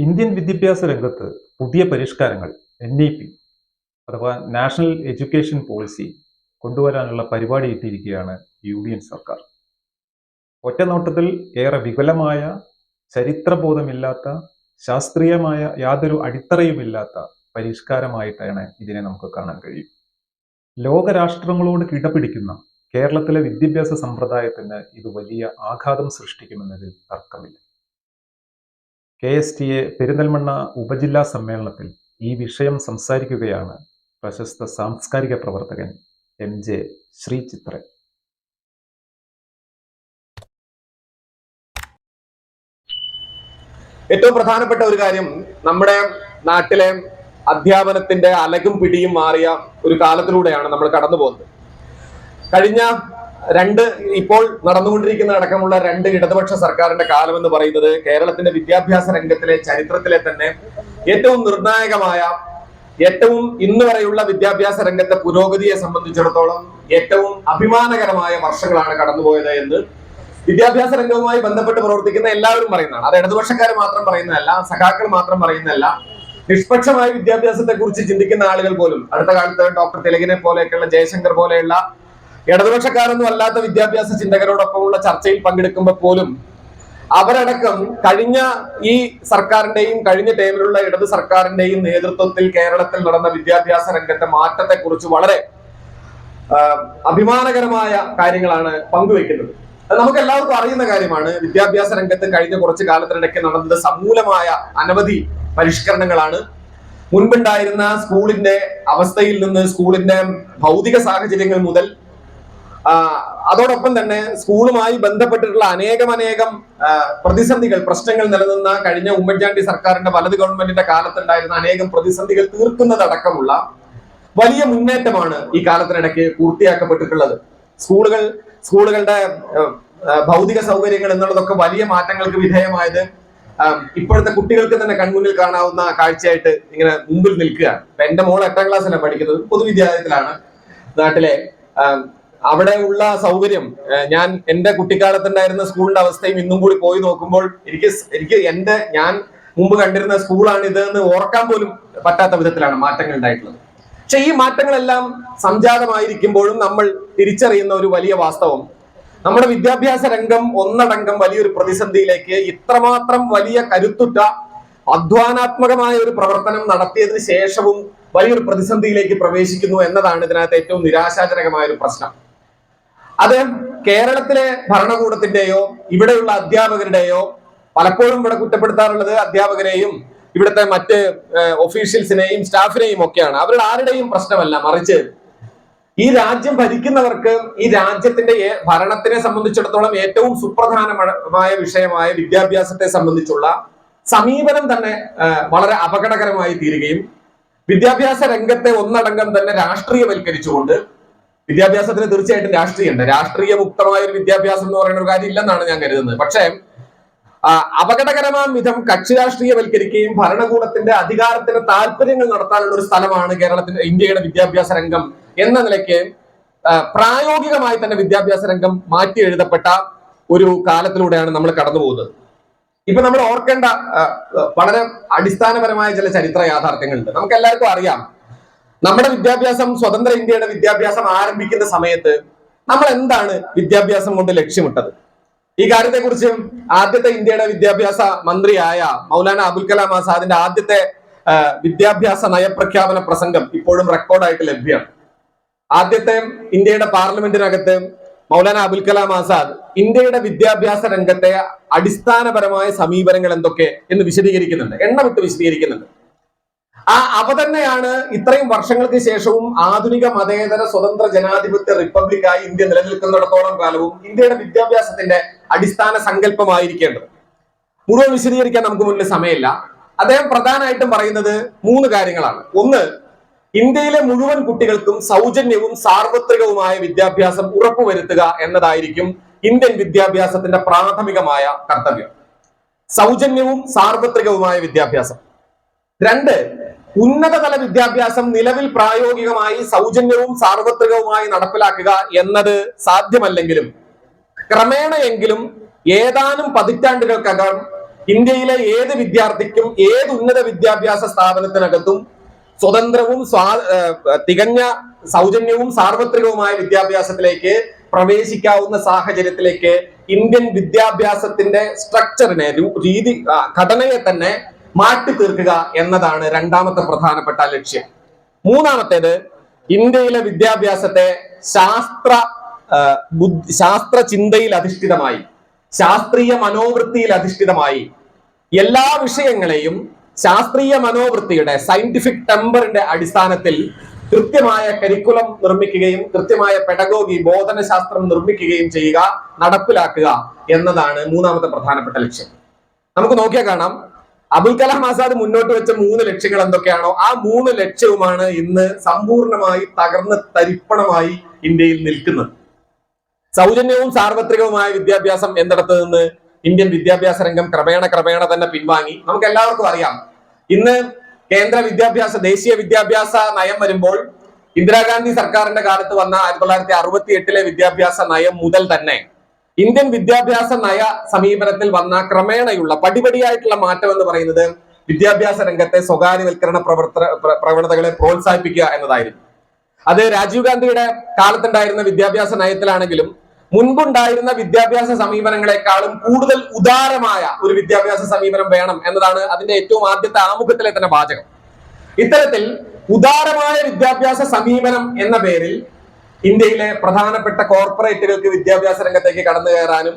Indian വിദ്യാഭ്യാസ രംഗത്ത് പുതിയ പരിഷ്കാരങ്ങൾ NEP അഥവാ നാഷണൽ എഡ്യൂക്കേഷൻ പോളിസി കൊണ്ടുവരാനുള്ള പരിപാടി ഇട്ടിരിക്കുകയാണ് UDN സർക്കാർ. ഒറ്റനോട്ടത്തിൽ ഏറെ വിപുലമായ, ചരിത്രബോധമില്ലാത്ത, ശാസ്ത്രീയമായ യാതൊരു അടിത്തറയുമില്ലാത്ത പരിഷ്കാരമായിട്ടാണ് ഇതിനെ നമുക്ക് കാണാൻ കഴിയും. ലോകരാഷ്ട്രങ്ങളോട് കിടപിടിക്കുന്ന കേരളത്തിലെ വിദ്യാഭ്യാസ സമ്പ്രദായത്തിന് ഇത് വലിയ ആഘാതം സൃഷ്ടിക്കുമെന്നതിൽ തർക്കമില്ല. KSTA പെരിന്തൽമണ്ണ ഉപജില്ലാ സമ്മേളനത്തിൽ ഈ വിഷയം സംസാരിക്കുകയാണ് പ്രശസ്ത സാംസ്കാരിക പ്രവർത്തകൻ MJ ശ്രീചിത്രൻ. ഏറ്റവും പ്രധാനപ്പെട്ട ഒരു കാര്യം, നമ്മുടെ നാട്ടിലെ അധ്യാപനത്തിന്റെ അലകും പിടിയും മാറിയ ഒരു കാലത്തിലൂടെയാണ് നമ്മൾ കടന്നു പോകുന്നത്. കഴിഞ്ഞ ഇപ്പോൾ നടന്നുകൊണ്ടിരിക്കുന്ന അടക്കമുള്ള രണ്ട് ഇടതുപക്ഷ സർക്കാരിന്റെ കാലം എന്ന് പറയുന്നത് കേരളത്തിന്റെ വിദ്യാഭ്യാസ രംഗത്തിലെ ചരിത്രത്തിലെ തന്നെ ഏറ്റവും നിർണായകമായ, ഏറ്റവും ഇന്ന് വരെയുള്ള വിദ്യാഭ്യാസ രംഗത്തെ പുരോഗതിയെ സംബന്ധിച്ചിടത്തോളം ഏറ്റവും അഭിമാനകരമായ വർഷങ്ങളാണ് കടന്നുപോയത് എന്ന് വിദ്യാഭ്യാസ രംഗവുമായി ബന്ധപ്പെട്ട് പ്രവർത്തിക്കുന്ന എല്ലാവരും പറയുന്നതാണ്. അത് ഇടതുപക്ഷക്കാർ മാത്രം പറയുന്നതല്ല, സഖാക്കൾ മാത്രം പറയുന്നതല്ല. നിഷ്പക്ഷമായ വിദ്യാഭ്യാസത്തെ കുറിച്ച് ചിന്തിക്കുന്ന ആളുകൾ പോലും, അടുത്ത കാലത്ത് ഡോക്ടർ തിലകിനെ പോലെയൊക്കെയുള്ള, ജയശങ്കർ പോലെയുള്ള ഇടതുപക്ഷക്കാരൊന്നും അല്ലാത്ത വിദ്യാഭ്യാസ ചിന്തകരോടൊപ്പമുള്ള ചർച്ചയിൽ പങ്കെടുക്കുമ്പോൾ പോലും അവരടക്കം കഴിഞ്ഞ ഈ സർക്കാരിന്റെയും കഴിഞ്ഞ ടൈമിലുള്ള ഇടത് സർക്കാരിന്റെയും നേതൃത്വത്തിൽ കേരളത്തിൽ നടന്ന വിദ്യാഭ്യാസ രംഗത്തെ മാറ്റത്തെ കുറിച്ച് വളരെ അഭിമാനകരമായ കാര്യങ്ങളാണ് പങ്കുവെക്കുന്നത്. അത് നമുക്ക് എല്ലാവർക്കും അറിയുന്ന കാര്യമാണ്. വിദ്യാഭ്യാസ രംഗത്ത് കഴിഞ്ഞ കുറച്ചു കാലത്തിനിടയ്ക്ക് നടന്നത് സമൂലമായ അനവധി പരിഷ്കരണങ്ങളാണ്. മുൻപുണ്ടായിരുന്ന സ്കൂളിന്റെ അവസ്ഥയിൽ നിന്ന്, സ്കൂളിന്റെ ഭൗതിക സാഹചര്യങ്ങൾ മുതൽ അതോടൊപ്പം തന്നെ സ്കൂളുമായി ബന്ധപ്പെട്ടിട്ടുള്ള അനേകം പ്രതിസന്ധികൾ, പ്രശ്നങ്ങൾ നിലനിന്ന കഴിഞ്ഞ ഉമ്മൻചാണ്ടി സർക്കാരിന്റെ വലത് ഗവൺമെന്റിന്റെ കാലത്തുണ്ടായിരുന്ന അനേകം പ്രതിസന്ധികൾ തീർക്കുന്നതടക്കമുള്ള വലിയ മുന്നേറ്റമാണ് ഈ കാലത്തിനിടയ്ക്ക് പൂർത്തിയാക്കപ്പെട്ടിട്ടുള്ളത്. സ്കൂളുകളുടെ ഭൗതിക സൗകര്യങ്ങൾ എന്നുള്ളതൊക്കെ വലിയ മാറ്റങ്ങൾക്ക് വിധേയമായത് ഇപ്പോഴത്തെ കുട്ടികൾക്ക് തന്നെ കൺമുന്നിൽ കാണാവുന്ന കാഴ്ചയായിട്ട് ഇങ്ങനെ മുമ്പിൽ നിൽക്കുകയാണ്. എന്റെ മോൾ 8ാം ക്ലാസ്സിലാണ് പഠിക്കുന്നത്, പൊതുവിദ്യാലയത്തിലാണ് നാട്ടിലെ. അവിടെ ഉള്ള സൗകര്യം, ഞാൻ എന്റെ കുട്ടിക്കാലത്തുണ്ടായിരുന്ന സ്കൂളിന്റെ അവസ്ഥയും ഇന്നും കൂടി പോയി നോക്കുമ്പോൾ ഞാൻ മുമ്പ് കണ്ടിരുന്ന സ്കൂളാണ് ഇത് എന്ന് ഓർക്കാൻ പോലും പറ്റാത്ത വിധത്തിലാണ് മാറ്റങ്ങൾ ഉണ്ടായിട്ടുള്ളത്. പക്ഷെ ഈ മാറ്റങ്ങളെല്ലാം സംജാതമായിരിക്കുമ്പോഴും നമ്മൾ തിരിച്ചറിയുന്ന ഒരു വലിയ വാസ്തവം, നമ്മുടെ വിദ്യാഭ്യാസ രംഗം ഒന്നടങ്കം വലിയൊരു പ്രതിസന്ധിയിലേക്ക്, ഇത്രമാത്രം വലിയ കരുത്തുറ്റ അധ്വാനാത്മകമായ ഒരു പ്രവർത്തനം നടത്തിയതിനു ശേഷവും വലിയൊരു പ്രതിസന്ധിയിലേക്ക് പ്രവേശിക്കുന്നു എന്നതാണ് ഇതിനകത്ത് ഏറ്റവും നിരാശാജനകമായ ഒരു പ്രശ്നം. അത് കേരളത്തിലെ ഭരണകൂടത്തിന്റെയോ ഇവിടെയുള്ള അധ്യാപകരുടെയോ, പലപ്പോഴും ഇവിടെ കുറ്റപ്പെടുത്താറുള്ളത് അധ്യാപകരെയും ഇവിടുത്തെ മറ്റ് ഒഫീഷ്യൽസിനെയും സ്റ്റാഫിനെയും ഒക്കെയാണ്. അവരുടെ ആരുടെയും പ്രശ്നമല്ല, മറിച്ച് ഈ രാജ്യം ഭരിക്കുന്നവർക്ക് ഈ രാജ്യത്തിന്റെ ഭരണത്തിനെ സംബന്ധിച്ചിടത്തോളം ഏറ്റവും സുപ്രധാനമായ വിഷയമായ വിദ്യാഭ്യാസത്തെ സംബന്ധിച്ചുള്ള സമീപനം തന്നെ വളരെ അപകടകരമായി തീരുകയും വിദ്യാഭ്യാസ രംഗത്തെ ഒന്നടങ്കം തന്നെ രാഷ്ട്രീയവൽക്കരിച്ചുകൊണ്ട്, വിദ്യാഭ്യാസത്തിന് തീർച്ചയായിട്ടും രാഷ്ട്രീയമുണ്ട്, രാഷ്ട്രീയ മുക്തമായ ഒരു വിദ്യാഭ്യാസം എന്ന് പറയുന്ന ഒരു കാര്യം ഇല്ലെന്നാണ് ഞാൻ കരുതുന്നത്. പക്ഷേ അപകടകരമായ വിധം കക്ഷി രാഷ്ട്രീയവൽക്കരിക്കുകയും ഭരണകൂടത്തിന്റെ അധികാരത്തിന്റെ താല്പര്യങ്ങൾ നടത്താനുള്ള ഒരു സ്ഥലമാണ് ഇന്ത്യയുടെ വിദ്യാഭ്യാസ രംഗം എന്ന നിലയ്ക്ക് പ്രായോഗികമായി തന്നെ വിദ്യാഭ്യാസ രംഗം മാറ്റി എഴുതപ്പെട്ട ഒരു കാലത്തിലൂടെയാണ് നമ്മൾ കടന്നു പോകുന്നത്. ഇപ്പൊ നമ്മൾ ഓർക്കേണ്ട വളരെ അടിസ്ഥാനപരമായ ചില ചരിത്ര യാഥാർത്ഥ്യങ്ങളുണ്ട്. നമുക്ക് എല്ലാവർക്കും അറിയാം, നമ്മുടെ വിദ്യാഭ്യാസം, സ്വതന്ത്ര ഇന്ത്യയുടെ വിദ്യാഭ്യാസം ആരംഭിക്കുന്ന സമയത്ത് നമ്മൾ എന്താണ് വിദ്യാഭ്യാസം കൊണ്ട് ലക്ഷ്യമിട്ടത്? ഈ കാര്യത്തെക്കുറിച്ച് ആദ്യത്തെ ഇന്ത്യയുടെ വിദ്യാഭ്യാസ മന്ത്രിയായ മൗലാന അബുൽ കലാം ആസാദിന്റെ ആദ്യത്തെ വിദ്യാഭ്യാസ നയപ്രഖ്യാപന പ്രസംഗം ഇപ്പോഴും റെക്കോർഡായിട്ട് ലഭ്യമാണ്. ആദ്യത്തെ ഇന്ത്യയുടെ പാർലമെന്റിനകത്ത് മൗലാന അബുൽ കലാം ആസാദ് ഇന്ത്യയുടെ വിദ്യാഭ്യാസ രംഗത്തെ അടിസ്ഥാനപരമായ സമീപനങ്ങൾ എന്തൊക്കെ എന്ന് വിശദീകരിക്കുന്നുണ്ട്, എണ്ണമിട്ട് വിശദീകരിക്കുന്നുണ്ട്. അവ തന്നെയാണ് ഇത്രയും വർഷങ്ങൾക്ക് ശേഷവും ആധുനിക മതേതര സ്വതന്ത്ര ജനാധിപത്യ റിപ്പബ്ലിക്കായി ഇന്ത്യ നിലനിൽക്കുന്നിടത്തോളം കാലവും ഇന്ത്യയുടെ വിദ്യാഭ്യാസത്തിന്റെ അടിസ്ഥാന സങ്കല്പമായിരിക്കേണ്ടത്. മുഴുവൻ വിശദീകരിക്കാൻ നമുക്ക് മുന്നിൽ സമയമില്ല. അദ്ദേഹം പ്രധാനമായിട്ടും പറയുന്നത് 3 കാര്യങ്ങളാണ്. ഒന്ന്, ഇന്ത്യയിലെ മുഴുവൻ കുട്ടികൾക്കും സൗജന്യവും സാർവത്രികവുമായ വിദ്യാഭ്യാസം ഉറപ്പുവരുത്തുക എന്നതായിരിക്കും ഇന്ത്യൻ വിദ്യാഭ്യാസത്തിന്റെ പ്രാഥമികമായ കർത്തവ്യം. സൗജന്യവും സാർവത്രികവുമായ വിദ്യാഭ്യാസം. 2, ഉന്നതതല വിദ്യാഭ്യാസം നിലവിൽ പ്രായോഗികമായി സൗജന്യവും സാർവത്രികവുമായി നടപ്പിലാക്കുക എന്നത് സാധ്യമല്ലെങ്കിലും ക്രമേണയെങ്കിലും ഏതാനും പതിറ്റാണ്ടുകൾക്കകം ഇന്ത്യയിലെ ഏത് വിദ്യാർത്ഥിക്കും ഏത് ഉന്നത വിദ്യാഭ്യാസ സ്ഥാപനത്തിനകത്തും സ്വതന്ത്രവും തികഞ്ഞ സൗജന്യവും സാർവത്രികവുമായ വിദ്യാഭ്യാസത്തിലേക്ക് പ്രവേശിക്കാവുന്ന സാഹചര്യത്തിലേക്ക് ഇന്ത്യൻ വിദ്യാഭ്യാസത്തിന്റെ സ്ട്രക്ചറിനെ ഘടനയെ തന്നെ മാറ്റി തീർക്കുക എന്നതാണ് രണ്ടാമത്തെ പ്രധാനപ്പെട്ട ലക്ഷ്യം. മൂന്നാമത്തേത്, ഇന്ത്യയിലെ വിദ്യാഭ്യാസത്തെ ശാസ്ത്ര ചിന്തയിൽ അധിഷ്ഠിതമായി, ശാസ്ത്രീയ മനോവൃത്തിയിൽ അധിഷ്ഠിതമായി എല്ലാ വിഷയങ്ങളെയും ശാസ്ത്രീയ മനോവൃത്തിയുടെ സയന്റിഫിക് ടെമ്പറിന്റെ അടിസ്ഥാനത്തിൽ കൃത്യമായ കരിക്കുലം നിർമ്മിക്കുകയും കൃത്യമായ പെഡഗോഗി ബോധനശാസ്ത്രം നിർമ്മിക്കുകയും ചെയ്യുക, നടപ്പിലാക്കുക എന്നതാണ് മൂന്നാമത്തെ പ്രധാനപ്പെട്ട ലക്ഷ്യം. നമുക്ക് നോക്കിയാൽ കാണാം, അബുൽ കലാം ആസാദ് മുന്നോട്ട് വെച്ച 3 ലക്ഷ്യങ്ങൾ എന്തൊക്കെയാണോ ആ 3 ലക്ഷ്യവുമാണ് ഇന്ന് സമ്പൂർണമായി തകർന്ന് തരിപ്പണമായി ഇന്ത്യയിൽ നിൽക്കുന്നത്. സൗജന്യവും സാർവത്രികവുമായ വിദ്യാഭ്യാസം എന്നിടത്ത് നിന്ന് ഇന്ത്യൻ വിദ്യാഭ്യാസ രംഗം ക്രമേണ തന്നെ പിൻവാങ്ങി. നമുക്ക് എല്ലാവർക്കും അറിയാം, ഇന്ന് കേന്ദ്ര ദേശീയ വിദ്യാഭ്യാസ നയം വരുമ്പോൾ ഇന്ദിരാഗാന്ധി സർക്കാരിന്റെ കാലത്ത് വന്ന 1968 വിദ്യാഭ്യാസ നയം മുതൽ തന്നെ ഇന്ത്യൻ വിദ്യാഭ്യാസ നയ സമീപനത്തിൽ വന്ന ക്രമേണയുള്ള പടിപടിയായിട്ടുള്ള മാറ്റം എന്ന് പറയുന്നത് വിദ്യാഭ്യാസ രംഗത്തെ സ്വകാര്യവൽക്കരണ പ്രവണതകളെ പ്രോത്സാഹിപ്പിക്കുക എന്നതായിരുന്നു. അത് രാജീവ് ഗാന്ധിയുടെ കാലത്തുണ്ടായിരുന്ന വിദ്യാഭ്യാസ നയത്തിലാണെങ്കിലും മുൻപുണ്ടായിരുന്ന വിദ്യാഭ്യാസ സമീപനങ്ങളെക്കാളും കൂടുതൽ ഉദാരമായ ഒരു വിദ്യാഭ്യാസ സമീപനം വേണം എന്നതാണ് അതിന്റെ ഏറ്റവും ആദ്യത്തെ ആമുഖത്തിലെ തന്നെ വാചകം. ഇത്തരത്തിൽ ഉദാരമായ വിദ്യാഭ്യാസ സമീപനം എന്ന പേരിൽ ഇന്ത്യയിലെ പ്രധാനപ്പെട്ട കോർപ്പറേറ്റുകൾക്ക് വിദ്യാഭ്യാസ രംഗത്തേക്ക് കടന്നു കയറാനും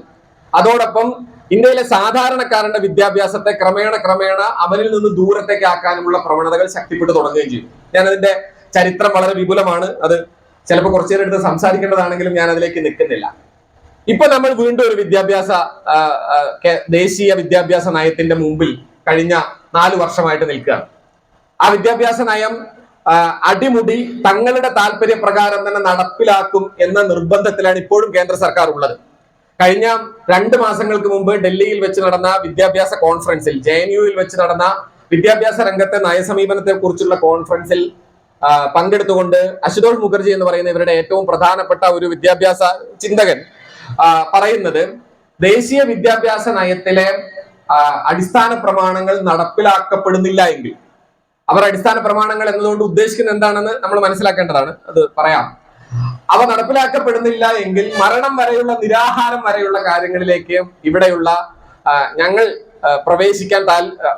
അതോടൊപ്പം ഇന്ത്യയിലെ സാധാരണക്കാരന്റെ വിദ്യാഭ്യാസത്തെ ക്രമേണ അവരിൽ നിന്ന് ദൂരത്തേക്ക് ആക്കാനുമുള്ള പ്രവണതകൾ ശക്തിപ്പെട്ടു തുടങ്ങുകയും ചെയ്തു. ഞാനതിന്റെ ചരിത്രം വളരെ വിപുലമാണ്, അത് ചിലപ്പോൾ കുറച്ചു നേരം എടുത്ത് സംസാരിക്കേണ്ടതാണെങ്കിലും ഞാൻ അതിലേക്ക് നിൽക്കുന്നില്ല. ഇപ്പൊ നമ്മൾ വീണ്ടും ഒരു ദേശീയ വിദ്യാഭ്യാസ നയത്തിന്റെ മുമ്പിൽ കഴിഞ്ഞ 4 വർഷമായിട്ട് നിൽക്കുകയാണ്. ആ വിദ്യാഭ്യാസ നയം അടിമുടി തങ്ങളുടെ താല്പര്യപ്രകാരം തന്നെ നടപ്പിലാക്കും എന്ന നിർബന്ധത്തിലാണ് ഇപ്പോഴും കേന്ദ്ര സർക്കാർ ഉള്ളത്. കഴിഞ്ഞ 2 മാസങ്ങൾക്ക് മുമ്പ് ഡൽഹിയിൽ വെച്ച് നടന്ന വിദ്യാഭ്യാസ കോൺഫറൻസിൽ, JNUവിൽ വെച്ച് നടന്ന വിദ്യാഭ്യാസ രംഗത്തെ നയസമീപനത്തെ കുറിച്ചുള്ള കോൺഫറൻസിൽ പങ്കെടുത്തുകൊണ്ട് അശുതോഷ് മുഖർജി എന്ന് പറയുന്ന ഇവരുടെ ഏറ്റവും പ്രധാനപ്പെട്ട ഒരു വിദ്യാഭ്യാസ ചിന്തകൻ പറയുന്നത്, ദേശീയ വിദ്യാഭ്യാസ നയത്തിലെ അടിസ്ഥാന പ്രമാണങ്ങൾ നടപ്പിലാക്കപ്പെടുന്നില്ല എങ്കിൽ, അവർ അടിസ്ഥാന പ്രമാണങ്ങൾ എന്നതുകൊണ്ട് ഉദ്ദേശിക്കുന്നത് എന്താണെന്ന് നമ്മൾ മനസ്സിലാക്കേണ്ടതാണ്, അത് പറയാം. അവ നടപ്പിലാക്കപ്പെടുന്നില്ല എങ്കിൽ മരണം വരെയുള്ള, നിരാഹാരം വരെയുള്ള കാര്യങ്ങളിലേക്ക് ഇവിടെയുള്ള ഞങ്ങൾ പ്രവേശിക്കാൻ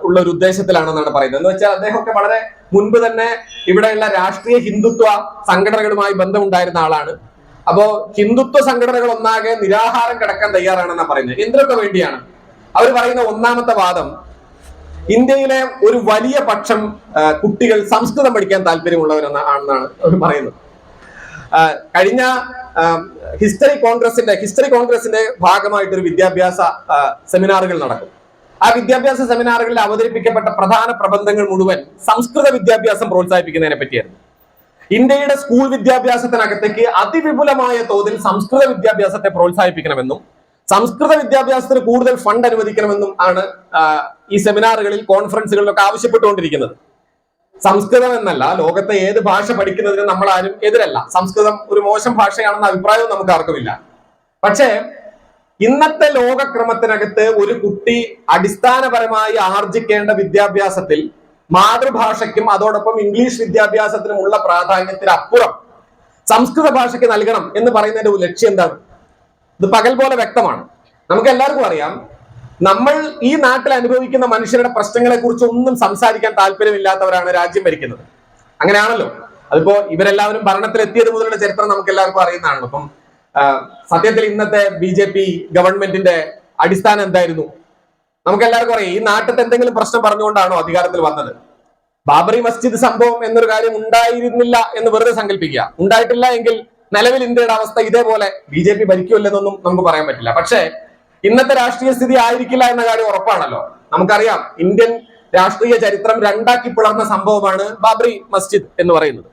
ഉള്ള ഒരു ഉദ്ദേശത്തിലാണെന്നാണ് പറയുന്നത്. എന്ന് വെച്ചാൽ അദ്ദേഹമൊക്കെ വളരെ മുൻപ് തന്നെ ഇവിടെയുള്ള രാഷ്ട്രീയ ഹിന്ദുത്വ സംഘടനകളുമായി ബന്ധമുണ്ടായിരുന്ന ആളാണ്. അപ്പോ ഹിന്ദുത്വ സംഘടനകൾ ഒന്നാകെ നിരാഹാരം കിടക്കാൻ തയ്യാറാണെന്നാണ് പറയുന്നത്. എന്തിനൊക്കെ വേണ്ടിയാണ്? അവർ പറയുന്ന ഒന്നാമത്തെ വാദം, ഇന്ത്യയിലെ ഒരു വലിയ പക്ഷം കുട്ടികൾ സംസ്കൃതം പഠിക്കാൻ താല്പര്യമുള്ളവരാണെന്നാണ് അവർ പറയുന്നത്. കഴിഞ്ഞ ഹിസ്റ്ററി കോൺഗ്രസിന്റെ ഭാഗമായിട്ടൊരു വിദ്യാഭ്യാസ സെമിനാറുകൾ നടക്കും. ആ വിദ്യാഭ്യാസ സെമിനാറുകളിൽ അവതരിപ്പിക്കപ്പെട്ട പ്രധാന പ്രബന്ധങ്ങൾ മുഴുവൻ സംസ്കൃത വിദ്യാഭ്യാസം പ്രോത്സാഹിപ്പിക്കുന്നതിനെ പറ്റിയായിരുന്നു. ഇന്ത്യയുടെ സ്കൂൾ വിദ്യാഭ്യാസത്തിനകത്തേക്ക് അതിവിപുലമായ തോതിൽ സംസ്കൃത വിദ്യാഭ്യാസത്തെ പ്രോത്സാഹിപ്പിക്കണമെന്നും സംസ്കൃത വിദ്യാഭ്യാസത്തിന് കൂടുതൽ ഫണ്ട് അനുവദിക്കണമെന്നും ആണ് ഈ സെമിനാറുകളിൽ, കോൺഫറൻസുകളിലൊക്കെ ആവശ്യപ്പെട്ടുകൊണ്ടിരിക്കുന്നത്. സംസ്കൃതം എന്നല്ല, ലോകത്തെ ഏത് ഭാഷ പഠിക്കുന്നതിന് നമ്മൾ ആരും എതിരല്ല. സംസ്കൃതം ഒരു മോശം ഭാഷയാണെന്ന അഭിപ്രായവും നമുക്ക് ആർക്കുമില്ല. പക്ഷേ ഇന്നത്തെ ലോകക്രമത്തിനകത്ത് ഒരു കുട്ടി അടിസ്ഥാനപരമായി ആർജിക്കേണ്ട വിദ്യാഭ്യാസത്തിൽ മാതൃഭാഷയ്ക്കും അതോടൊപ്പം ഇംഗ്ലീഷ് വിദ്യാഭ്യാസത്തിനുമുള്ള പ്രാധാന്യത്തിനപ്പുറം സംസ്കൃത ഭാഷയ്ക്ക് നൽകണം എന്ന് പറയുന്നതിന്റെ ലക്ഷ്യം എന്താണ്? ഇത് പകൽ പോലെ വ്യക്തമാണ്. നമുക്ക് എല്ലാവർക്കും അറിയാം, നമ്മൾ ഈ നാട്ടിൽ അനുഭവിക്കുന്ന മനുഷ്യരുടെ പ്രശ്നങ്ങളെ കുറിച്ച് ഒന്നും സംസാരിക്കാൻ താല്പര്യമില്ലാത്തവരാണ് രാജ്യം ഭരിക്കുന്നത്. അങ്ങനെയാണല്ലോ. അതിപ്പോ ഇവരെല്ലാവരും ഭരണത്തിലെത്തിയത് മുതലുള്ള ചരിത്രം നമുക്ക് എല്ലാവർക്കും അറിയുന്നതാണ്. അപ്പം സത്യത്തിൽ ഇന്നത്തെ BJP ഗവൺമെന്റിന്റെ അടിസ്ഥാനം എന്തായിരുന്നു? നമുക്ക് എല്ലാവർക്കും അറിയാം. ഈ നാട്ടിൽ എന്തെങ്കിലും പ്രശ്നം പറഞ്ഞുകൊണ്ടാണോ അധികാരത്തിൽ വന്നത്? ബാബറി മസ്ജിദ് സംഭവം എന്നൊരു കാര്യം ഉണ്ടായിരുന്നില്ല എന്ന് വെറുതെ സങ്കല്പിക്കുക. ഉണ്ടായിട്ടില്ല എങ്കിൽ നിലവിൽ ഇന്ത്യയുടെ അവസ്ഥ ഇതേപോലെ BJP ഭരിക്കുമല്ലെന്നൊന്നും നമുക്ക് പറയാൻ പറ്റില്ല. പക്ഷേ ഇന്നത്തെ രാഷ്ട്രീയ സ്ഥിതി ആയിരിക്കില്ല എന്ന കാര്യം ഉറപ്പാണല്ലോ. നമുക്കറിയാം, ഇന്ത്യൻ രാഷ്ട്രീയ ചരിത്രം രണ്ടാക്കി പിളർന്ന സംഭവമാണ് ബാബറി മസ്ജിദ് എന്ന് പറയുന്നത്.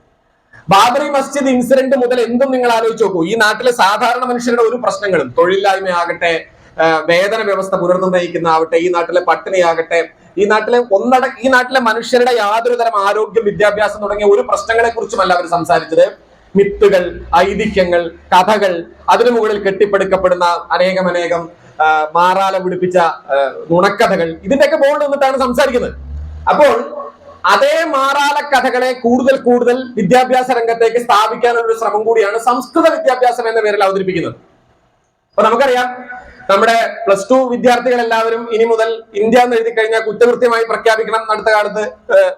ബാബറി മസ്ജിദ് ഇൻസിഡന്റ് മുതൽ എന്തും നിങ്ങൾ ആലോചിച്ച് നോക്കൂ. ഈ നാട്ടിലെ സാധാരണ മനുഷ്യരുടെ ഒരു പ്രശ്നങ്ങളും, തൊഴിലില്ലായ്മയാകട്ടെ, വേതന വ്യവസ്ഥ പുലർന്നു നയിക്കുന്ന ആവട്ടെ, ഈ നാട്ടിലെ പട്ടിണിയാകട്ടെ, ഈ നാട്ടിലെ മനുഷ്യരുടെ യാതൊരു തരം ആരോഗ്യം, വിദ്യാഭ്യാസം തുടങ്ങിയ ഒരു പ്രശ്നങ്ങളെ കുറിച്ചുമല്ല അവർ സംസാരിച്ചത്. മിത്തുകൾ, ഐതിഹ്യങ്ങൾ, കഥകൾ, അതിനു മുകളിൽ കെട്ടിപ്പടുക്കപ്പെടുന്ന അനേകം മാറാല പിടിപ്പിച്ച നുണക്കഥകൾ, ഇതിന്റെയൊക്കെ ബോർഡ് നിന്നിട്ടാണ് സംസാരിക്കുന്നത്. അപ്പോൾ അതേ മാറാല കഥകളെ കൂടുതൽ കൂടുതൽ വിദ്യാഭ്യാസ രംഗത്തേക്ക് സ്ഥാപിക്കാനുള്ള ഒരു ശ്രമം കൂടിയാണ് സംസ്കൃത വിദ്യാഭ്യാസം എന്ന പേരിൽ അവതരിപ്പിക്കുന്നത്. അപ്പൊ നമുക്കറിയാം, നമ്മുടെ +2 വിദ്യാർത്ഥികൾ എല്ലാവരും ഇനി മുതൽ ഇന്ത്യ എന്ന് എഴുതി കഴിഞ്ഞാൽ കുറ്റകൃത്യമായി പ്രഖ്യാപിക്കണം. അടുത്ത കാലത്ത്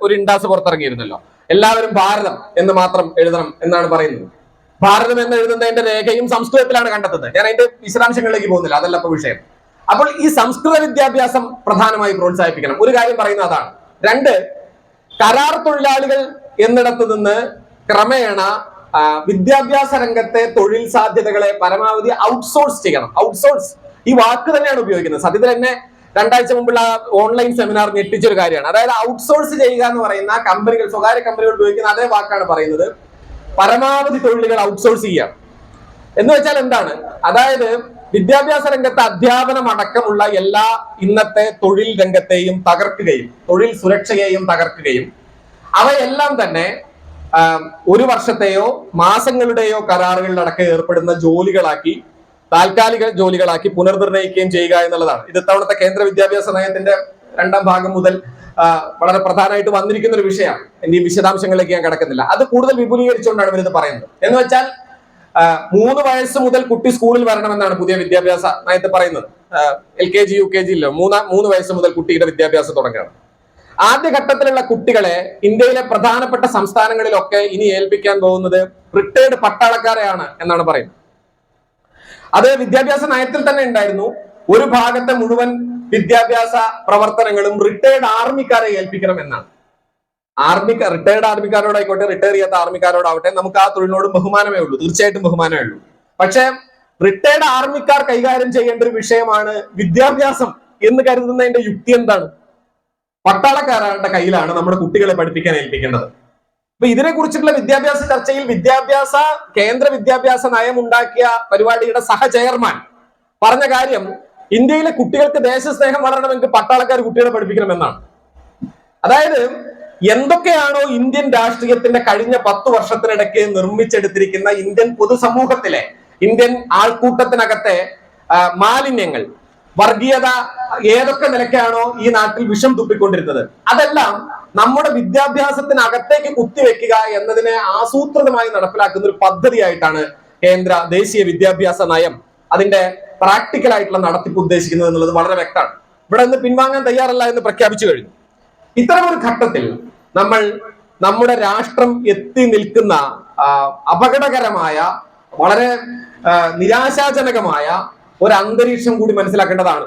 ഒരു ഇൻഡാസ് പുറത്തിറങ്ങിയിരുന്നല്ലോ. എല്ലാവരും ഭാരതം എന്ന് മാത്രം എഴുതണം എന്നാണ് പറയുന്നത്. ഭാരതം എന്ന് എഴുതുന്നതിന്റെ രേഖയും സംസ്കൃതത്തിലാണ് കണ്ടെത്തുന്നത്. ഞാൻ അതിന്റെ വിശദാംശങ്ങളിലേക്ക് പോകുന്നില്ല, അതല്ല ഇപ്പൊ വിഷയം. അപ്പോൾ ഈ സംസ്കൃത വിദ്യാഭ്യാസം പ്രധാനമായി പ്രോത്സാഹിപ്പിക്കണം. ഒരു കാര്യം പറയുന്നത് അതാണ്. 2, കരാർ തൊഴിലാളികൾ എന്നിടത്ത് നിന്ന് ക്രമേണ വിദ്യാഭ്യാസ രംഗത്തെ തൊഴിൽ സാധ്യതകളെ പരമാവധി ഔട്ട്സോഴ്സ് ചെയ്യണം. ഔട്ട്സോഴ്സ് ഈ വാക്ക് തന്നെയാണ് ഉപയോഗിക്കുന്നത്. സത്യത്തിൽ തന്നെ 2 ആഴ്ച മുമ്പുള്ള ഓൺലൈൻ സെമിനാർ ഞെട്ടിച്ചൊരു കാര്യമാണ്. അതായത് ഔട്ട്സോഴ്സ് ചെയ്യുക എന്ന് പറയുന്ന കമ്പനികൾ, സ്വകാര്യ കമ്പനികൾ ഉപയോഗിക്കുന്ന അതേ വാക്കാണ് പറയുന്നത്. പരമാവധി തൊഴിലുകൾ ഔട്ട്സോഴ്സ് ചെയ്യുക എന്ന് വെച്ചാൽ എന്താണ്? അതായത് വിദ്യാഭ്യാസ രംഗത്ത് അധ്യാപനം അടക്കമുള്ള എല്ലാ ഇന്നത്തെ തൊഴിൽ രംഗത്തെയും തകർക്കുകയും തൊഴിൽ സുരക്ഷയെയും തകർക്കുകയും അവയെല്ലാം തന്നെ 1 വർഷത്തെയോ മാസങ്ങളുടെയോ കരാറുകളിലടക്കം ഏർപ്പെടുന്ന ജോലികളാക്കി, താൽക്കാലിക ജോലികളാക്കി പുനർനിർണയിക്കുകയും ചെയ്യുക എന്നുള്ളതാണ്. ഇത് ഇത്തവണത്തെ കേന്ദ്ര വിദ്യാഭ്യാസ നയത്തിന്റെ 2ാം ഭാഗം മുതൽ വളരെ പ്രധാനമായിട്ട് വന്നിരിക്കുന്ന ഒരു വിഷയമാണ്. ഈ വിശദാംശങ്ങളിലേക്ക് ഞാൻ കിടക്കുന്നില്ല. അത് കൂടുതൽ വിപുലീകരിച്ചുകൊണ്ടാണ് ഇവരിത് പറയുന്നത്. എന്ന് വെച്ചാൽ 3 വയസ്സ് മുതൽ കുട്ടി സ്കൂളിൽ വരണമെന്നാണ് പുതിയ വിദ്യാഭ്യാസ നയത്തിൽ പറയുന്നത്. LKG UKG ഇല്ല, 3 വയസ്സ് മുതൽ കുട്ടിയുടെ വിദ്യാഭ്യാസം തുടങ്ങണം. ആദ്യഘട്ടത്തിലുള്ള കുട്ടികളെ ഇന്ത്യയിലെ പ്രധാനപ്പെട്ട സംസ്ഥാനങ്ങളിലൊക്കെ ഇനി ഏൽപ്പിക്കാൻ പോകുന്നത് റിട്ടയർഡ് പട്ടാളക്കാരെയാണ് എന്നാണ് പറയുന്നത്. അത് വിദ്യാഭ്യാസ നയത്തിൽ തന്നെ ഉണ്ടായിരുന്നു. ഒരു ഭാഗത്തെ മുഴുവൻ വിദ്യാഭ്യാസ പ്രവർത്തനങ്ങളും റിട്ടയർഡ് ആർമിക്കാരെ ഏൽപ്പിക്കണം എന്നാണ്. റിട്ടയർഡ് ആർമിക്കാരോടായിക്കോട്ടെ, റിട്ടയർ ചെയ്യാത്ത ആർമിക്കാരോടാവട്ടെ, നമുക്ക് ആ തൊഴിലിനോട് ബഹുമാനമേ ഉള്ളൂ, തീർച്ചയായിട്ടും ബഹുമാനമേ ഉള്ളൂ. പക്ഷെ റിട്ടയർഡ് ആർമിക്കാർ കൈകാര്യം ചെയ്യേണ്ട ഒരു വിഷയമാണ് വിദ്യാഭ്യാസം എന്ന് കരുതുന്നതിന്റെ യുക്തി എന്താണ്? പട്ടാളക്കാരുടെ കയ്യിലാണ് നമ്മുടെ കുട്ടികളെ പഠിപ്പിക്കാൻ ഏൽപ്പിക്കേണ്ടത്. അപ്പൊ ഇതിനെ കുറിച്ചിട്ടുള്ള വിദ്യാഭ്യാസ ചർച്ചയിൽ കേന്ദ്ര വിദ്യാഭ്യാസ നയം ഉണ്ടാക്കിയ പരിപാടിയുടെ ചെയർമാൻ പറഞ്ഞ കാര്യം, ഇന്ത്യയിലെ കുട്ടികൾക്ക് ദേശസ്നേഹം വളരണമെങ്കിൽ പട്ടാളക്കാർ കുട്ടികളെ പഠിപ്പിക്കണമെന്നാണ്. അതായത് എന്തൊക്കെയാണോ ഇന്ത്യൻ രാഷ്ട്രീയത്തിന്റെ കഴിഞ്ഞ 10 വർഷത്തിനിടയ്ക്ക് നിർമ്മിച്ചെടുത്തിരിക്കുന്ന ഇന്ത്യൻ പൊതുസമൂഹത്തിലെ, ഇന്ത്യൻ ആൾക്കൂട്ടത്തിനകത്തെ മാലിന്യങ്ങൾ, വർഗീയത ഏതൊക്കെ നിലയ്ക്കാണോ ഈ നാട്ടിൽ വിഷം തുപ്പിക്കൊണ്ടിരുന്നത്, അതെല്ലാം നമ്മുടെ വിദ്യാഭ്യാസത്തിനകത്തേക്ക് കുത്തിവെക്കുക എന്നതിനെ ആസൂത്രിതമായി നടപ്പിലാക്കുന്ന ഒരു പദ്ധതിയായിട്ടാണ് ദേശീയ വിദ്യാഭ്യാസ നയം അതിന്റെ പ്രാക്ടിക്കൽ ആയിട്ടുള്ള നടത്തിപ്പ് ഉദ്ദേശിക്കുന്നത് എന്നുള്ളത് വളരെ വ്യക്തമാണ്. ഇവിടെ നിന്ന് പിൻവാങ്ങാൻ തയ്യാറല്ല എന്ന് പ്രഖ്യാപിച്ചു കഴിഞ്ഞു. ഇത്തരമൊരു ഘട്ടത്തിൽ നമ്മൾ നമ്മുടെ രാഷ്ട്രം എത്തി നിൽക്കുന്ന അപകടകരമായ, വളരെ നിരാശാജനകമായ ഒരു അന്തരീക്ഷം കൂടി മനസ്സിലാക്കേണ്ടതാണ്.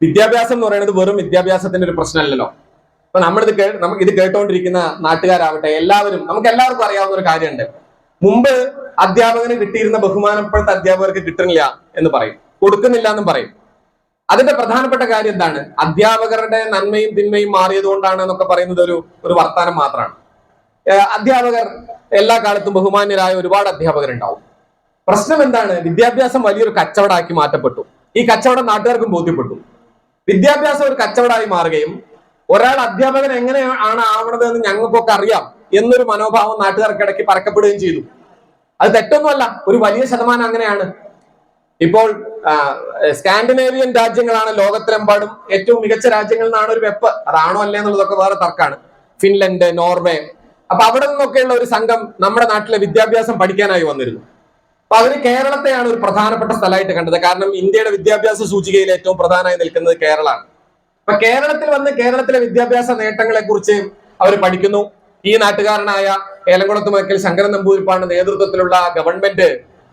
വിദ്യാഭ്യാസം എന്ന് പറയുന്നത് വെറും വിദ്യാഭ്യാസത്തിന്റെ ഒരു പ്രശ്നമല്ലല്ലോ. അപ്പൊ നമുക്ക് ഇത് കേട്ടുകൊണ്ടിരിക്കുന്ന നാട്ടുകാരാവട്ടെ, നമുക്ക് എല്ലാവർക്കും അറിയാവുന്ന ഒരു കാര്യമുണ്ട്. മുമ്പ് അധ്യാപകന് കിട്ടിയിരുന്ന ബഹുമാനം ഇപ്പോഴത്തെ അധ്യാപകർക്ക് കിട്ടുന്നില്ല എന്ന് പറയും, കൊടുക്കുന്നില്ല എന്നും പറയും. അതിന്റെ പ്രധാനപ്പെട്ട കാര്യം എന്താണ്? അധ്യാപകരുടെ നന്മയും തിന്മയും മാറിയത് കൊണ്ടാണ് എന്നൊക്കെ പറയുന്നത് ഒരു വർത്താനം മാത്രമാണ്. അധ്യാപകർ എല്ലാ കാലത്തും ബഹുമാന്യരായ ഒരുപാട് അധ്യാപകരുണ്ടാവും. പ്രശ്നം എന്താണ്? വിദ്യാഭ്യാസം വലിയൊരു കച്ചവടമാക്കി മാറ്റപ്പെട്ടു. ഈ കച്ചവടം നാട്ടുകാർക്കും ബോധ്യപ്പെട്ടു. വിദ്യാഭ്യാസം ഒരു കച്ചവടമായി മാറുകയും ഒരാൾ അധ്യാപകൻ എങ്ങനെയാണ് ആവണത് എന്ന് ഞങ്ങൾക്കൊക്കെ അറിയാം എന്നൊരു മനോഭാവം നാട്ടുകാർക്കിടയ്ക്ക് പരക്കപ്പെടുകയും ചെയ്തു. അത് തെറ്റൊന്നുമല്ല, ഒരു വലിയ ശതമാനം അങ്ങനെയാണ്. ഇപ്പോൾ സ്കാൻഡിനേവിയൻ രാജ്യങ്ങളാണ് ലോകത്തിലെമ്പാടും ഏറ്റവും മികച്ച രാജ്യങ്ങൾ എന്നാണ് ഒരു വെപ്പ്. അതാണോ അല്ലേ എന്നുള്ളതൊക്കെ വേറെ തർക്കമാണ്. ഫിൻലൻഡ്, നോർവേ, അപ്പൊ അവിടെ നിന്നൊക്കെയുള്ള ഒരു സംഘം നമ്മുടെ നാട്ടിലെ വിദ്യാഭ്യാസം പഠിക്കാനായി വന്നിരുന്നു. അപ്പൊ അവര് കേരളത്തെയാണ് ഒരു പ്രധാനപ്പെട്ട സ്ഥലമായിട്ട് കണ്ടത്. കാരണം ഇന്ത്യയുടെ വിദ്യാഭ്യാസ സൂചികയിൽ ഏറ്റവും പ്രധാനമായി നിൽക്കുന്നത് കേരളമാണ്. അപ്പൊ കേരളത്തിൽ വന്ന് കേരളത്തിലെ വിദ്യാഭ്യാസ നേട്ടങ്ങളെ കുറിച്ച് അവർ പഠിക്കുന്നു. ഈ നാട്ടുകാരനായ ഏലംകുളത്ത് മുതൽ ശങ്കരൻ നമ്പൂതിരിപ്പാടിന്റെ നേതൃത്വത്തിലുള്ള ഗവൺമെന്റ്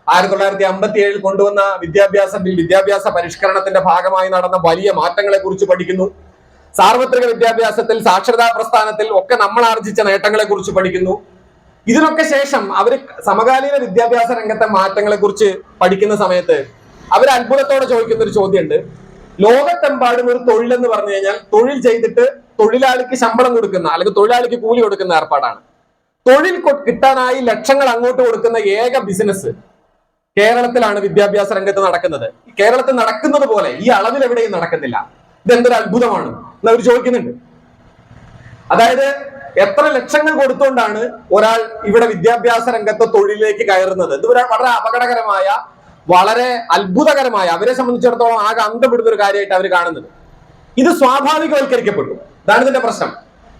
1957 കൊണ്ടുവന്ന വിദ്യാഭ്യാസ പരിഷ്കരണത്തിന്റെ ഭാഗമായി നടന്ന വലിയ മാറ്റങ്ങളെ കുറിച്ച് പഠിക്കുന്നു. സാർവത്രിക വിദ്യാഭ്യാസത്തിൽ, സാക്ഷരതാ പ്രസ്ഥാനത്തിൽ ഒക്കെ നമ്മൾ ആർജിച്ച നേട്ടങ്ങളെ കുറിച്ച് പഠിക്കുന്നു. ഇതിനൊക്കെ ശേഷം അവർ സമകാലീന വിദ്യാഭ്യാസ രംഗത്തെ മാറ്റങ്ങളെ കുറിച്ച് പഠിക്കുന്ന സമയത്ത് അവർ അത്ഭുതത്തോടെ ചോദിക്കുന്ന ഒരു ചോദ്യമുണ്ട്. ലോകത്തെമ്പാടും ഒരു തൊഴിൽ എന്ന് പറഞ്ഞു കഴിഞ്ഞാൽ തൊഴിൽ ചെയ്തിട്ട് തൊഴിലാളിക്ക് ശമ്പളം കൊടുക്കുന്ന, അല്ലെങ്കിൽ തൊഴിലാളിക്ക് കൂലി കൊടുക്കുന്ന ഏർപ്പാടാണ്. തൊഴിൽ കിട്ടാനായി ലക്ഷങ്ങൾ അങ്ങോട്ട് കൊടുക്കുന്ന ഏക ബിസിനസ് കേരളത്തിലാണ് വിദ്യാഭ്യാസ രംഗത്ത് നടക്കുന്നത്. കേരളത്തിൽ നടക്കുന്നത് പോലെ ഈ അളവിൽ എവിടെയും നടക്കുന്നില്ല. ഇതെന്തൊരു അത്ഭുതമാണ് എന്നവർ ചോദിക്കുന്നുണ്ട്. അതായത് എത്ര ലക്ഷങ്ങൾ കൊടുത്തുകൊണ്ടാണ് ഒരാൾ ഇവിടെ വിദ്യാഭ്യാസ രംഗത്ത് തൊഴിലിലേക്ക് കയറുന്നത്? ഇത് വളരെ അപകടകരമായ വളരെ അത്ഭുതകരമായ, അവരെ സംബന്ധിച്ചിടത്തോളം ആകെ അന്തപ്പെടുന്ന ഒരു കാര്യമായിട്ട് അവർ കാണുന്നത്. ഇത് സ്വാഭാവികവൽക്കരിക്കപ്പെട്ടു. ഇതാണ് ഇതിന്റെ പ്രശ്നം.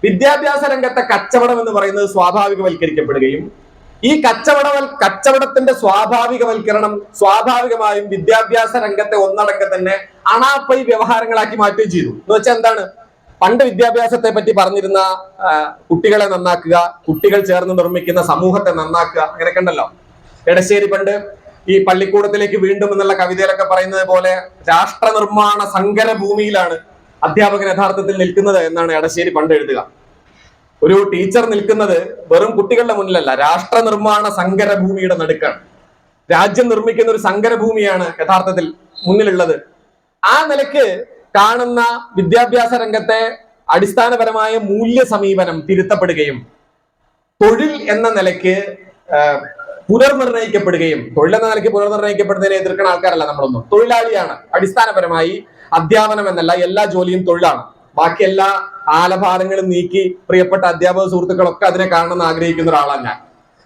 വിദ്യാഭ്യാസ രംഗത്തെ കച്ചവടം എന്ന് പറയുന്നത് സ്വാഭാവികവൽക്കരിക്കപ്പെടുകയും ഈ കച്ചവടത്തിന്റെ സ്വാഭാവികവൽക്കരണം സ്വാഭാവികമായും വിദ്യാഭ്യാസ രംഗത്തെ ഒന്നടങ്കം തന്നെ അണാപ്പൈ വ്യവഹാരങ്ങളാക്കി മാറ്റുകയും ചെയ്തു. എന്ന് വെച്ചാൽ എന്താണ്? പണ്ട് വിദ്യാഭ്യാസത്തെ പറ്റി പറഞ്ഞിരുന്ന കുട്ടികളെ നന്നാക്കുക, കുട്ടികൾ ചേർന്ന് നിർമ്മിക്കുന്ന സമൂഹത്തെ നന്നാക്കുക, അങ്ങനെയൊക്കെ ഉണ്ടല്ലോ. എടശ്ശേരി പണ്ട് ഈ പള്ളിക്കൂടത്തിലേക്ക് വീണ്ടും എന്നുള്ള കവിതയിലൊക്കെ പറയുന്നത് പോലെ രാഷ്ട്ര നിർമ്മാണ സങ്കര ഭൂമിയിലാണ് അധ്യാപകൻ യഥാർത്ഥത്തിൽ നിൽക്കുന്നത് എന്നാണ് എടശ്ശേരി പണ്ട് എഴുതുക. ഒരു ടീച്ചർ നിൽക്കുന്നത് വെറും കുട്ടികളുടെ മുന്നിലല്ല, രാഷ്ട്ര നിർമ്മാണ സങ്കര ഭൂമിയുടെ നടുക്കാണ്. രാജ്യം നിർമ്മിക്കുന്ന ഒരു സങ്കര ഭൂമിയാണ് യഥാർത്ഥത്തിൽ മുന്നിലുള്ളത്. ആ നിലയ്ക്ക് കാണുന്ന വിദ്യാഭ്യാസ രംഗത്തെ അടിസ്ഥാനപരമായ മൂല്യ സമീപനം തിരുത്തപ്പെടുകയും തൊഴിൽ എന്ന നിലയ്ക്ക് പുനർനിർണയിക്കപ്പെടുകയും, തൊഴിൽ എന്ന നിലയ്ക്ക് പുനർനിർണയിക്കപ്പെടുന്നതിനെ എതിർക്കുന്ന ആൾക്കാരല്ല നമ്മളൊന്നും. തൊഴിലാളിയാണ് അടിസ്ഥാനപരമായി. അധ്യാപനം എന്നല്ല, എല്ലാ ജോലിയും തൊഴിലാണ്. ബാക്കി എല്ലാ ആലഭാരങ്ങളും നീക്കി പ്രിയപ്പെട്ട അധ്യാപക സുഹൃത്തുക്കളൊക്കെ അതിനെ കാണണമെന്ന് ആഗ്രഹിക്കുന്ന ഒരാളാണ് ഞാൻ.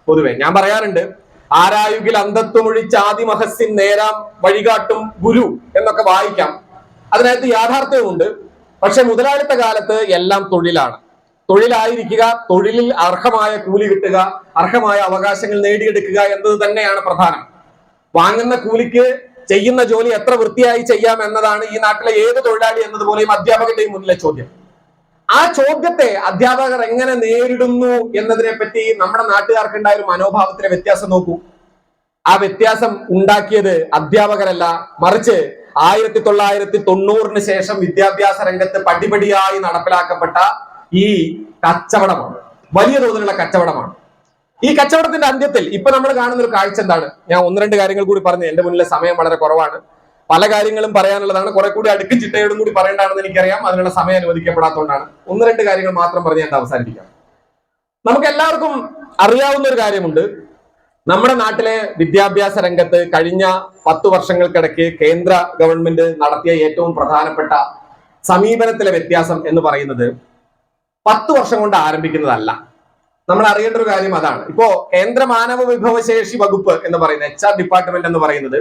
പൊതുവെ ഞാൻ പറയാറുണ്ട്, ആരായുകിൽ അന്ധത്വമൊഴിച്ച് ആദിമഹസ്യൻ നേരാം വഴികാട്ടും ഗുരു എന്നൊക്കെ വായിക്കാം. അതിനകത്ത് യാഥാർത്ഥ്യമുണ്ട്. പക്ഷെ മുതലാളിത്ത കാലത്ത് എല്ലാം തൊഴിലാണ്. തൊഴിലായിരിക്കുക, തൊഴിലിൽ അർഹമായ കൂലി കിട്ടുക, അർഹമായ അവകാശങ്ങൾ നേടിയെടുക്കുക എന്നത് തന്നെയാണ് പ്രധാനം. വാങ്ങുന്ന കൂലിക്ക് ചെയ്യുന്ന ജോലി എത്ര വൃത്തിയായി ചെയ്യാം എന്നതാണ് ഈ നാട്ടിലെ ഏത് തൊഴിലാളി എന്നതുപോലെയും അധ്യാപകന്റെയും മുന്നിലെ ചോദ്യം. ആ ചോദ്യത്തെ അധ്യാപകർ എങ്ങനെ നേരിടുന്നു എന്നതിനെ പറ്റി നമ്മുടെ നാട്ടുകാർക്കുണ്ടായ ഒരു മനോഭാവത്തിലെ വ്യത്യാസം നോക്കൂ. ആ വ്യത്യാസം ഉണ്ടാക്കിയത് അധ്യാപകരല്ല, മറിച്ച് 1990 ശേഷം വിദ്യാഭ്യാസ രംഗത്ത് പടിപടിയായി നടപ്പിലാക്കപ്പെട്ട ഈ കച്ചവടമാണ്. വലിയ തോതിലുള്ള കച്ചവടമാണ്. ഈ കച്ചവടത്തിന്റെ അന്ത്യത്തിൽ ഇപ്പൊ നമ്മൾ കാണുന്ന ഒരു കാഴ്ച എന്താണ്? ഞാൻ ഒന്ന് രണ്ട് കാര്യങ്ങൾ കൂടി പറഞ്ഞു. എന്റെ മുന്നിലെ സമയം വളരെ കുറവാണ്. പല കാര്യങ്ങളും പറയാനുള്ളതാണ്. കുറെ കൂടി അടുക്കും ചിട്ടയോടും കൂടി പറയേണ്ടതാണെന്ന് എനിക്കറിയാം. അതിനുള്ള സമയം അനുവദിക്കപ്പെടാത്തതുകൊണ്ടാണ് ഒന്ന് രണ്ട് കാര്യങ്ങൾ മാത്രം പറഞ്ഞ് ഞാൻ അവസാനിപ്പിക്കാം. നമുക്ക് എല്ലാവർക്കും അറിയാവുന്ന ഒരു കാര്യമുണ്ട്. നമ്മുടെ നാട്ടിലെ വിദ്യാഭ്യാസ രംഗത്ത് കഴിഞ്ഞ 10 വർഷങ്ങൾക്കിടയ്ക്ക് കേന്ദ്ര ഗവൺമെന്റ് നടത്തിയ ഏറ്റവും പ്രധാനപ്പെട്ട സമീപനത്തിലെ വ്യത്യാസം എന്ന് പറയുന്നത് 10 വർഷം കൊണ്ട് ആരംഭിക്കുന്നതല്ല. നമ്മൾ അറിയേണ്ട ഒരു കാര്യം അതാണ്. ഇപ്പോ കേന്ദ്ര മാനവ വിഭവശേഷി വകുപ്പ് എന്ന് പറയുന്നത്, HR ഡിപ്പാർട്ട്മെന്റ് എന്ന് പറയുന്നത്,